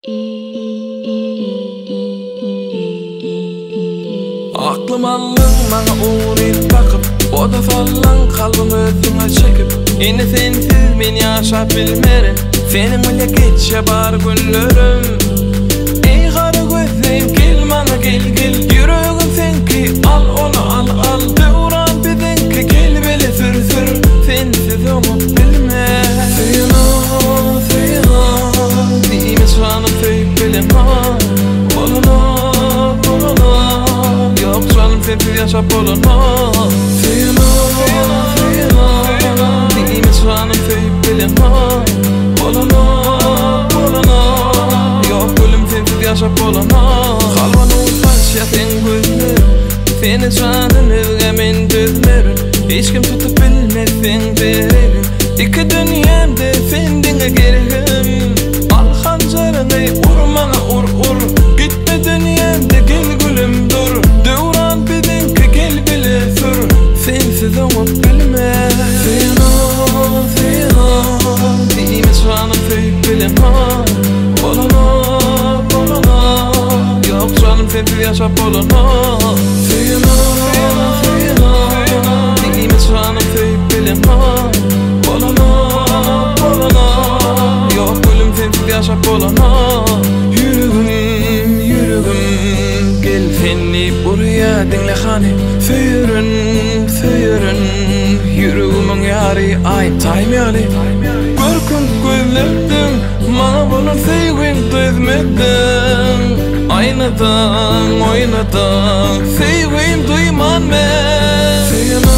Aklım allın bana uğrayıp bakıp, o da fallan kalbim özüme çekip. Yine sensiz ben yaşap bilmerim, senin bile geçe bar günlerim. Ey kara gözlüm gel bana gel gel, yüreğim senki al onu al al. Devran bizimki gel bile sür sür, sensiz onu bilme. Seyna diyeyim şanım söyüp bilemem. Yok canım sensiz yaşap olamam. Seyna diyeyim şanım söyüp bilemem. Yok gülüm sensiz yaşap olamam. Kalman olmaz ya sen gözlerim, senin canın özgemin düzlerin. Hiç kim tutup bilmesin derim, İki dünyamda sendine gergim. Al hancarını urmana ur ur, gitme dünyamda gel gülüm dur. Devran bizimki gel bile sür, sensiz onu bilme. Seyna diyeyim şanım söyüp bilemem. Yok canım sensiz yaşap olamam. Seyna diyeyim şanım söyüp bilemem. Yok gülüm sensiz yaşap olamam. Yüreğim gel seni buraya dinle hani. Söyürün yüreğimin yari ay taymyali. Görküm gözlerdim bana bulun sevgim düzmedim. Aynadan oynadan sevgim duyman ben. Seyna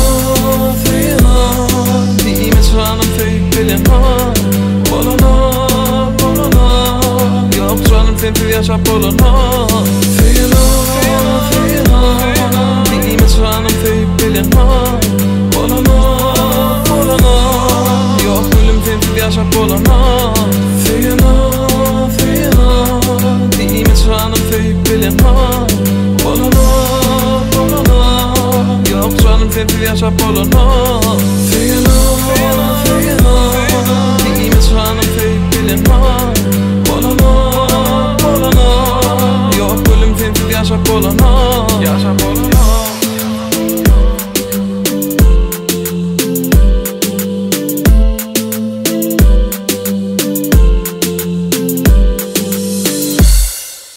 diyeyim şanım söyüp bilemem. Yok canım sensiz yaşap olamam. Seyna diyeyim şanım söyüp bilemem. Yok gülüm sensiz yaşap olamam. Seyna diyeyim şanım söyüp bilemem. Yok canım sensiz yaşap olamam. Seyna diyeyim şanım söyüp bilemem. Yok gülüm sensiz yaşap olamam.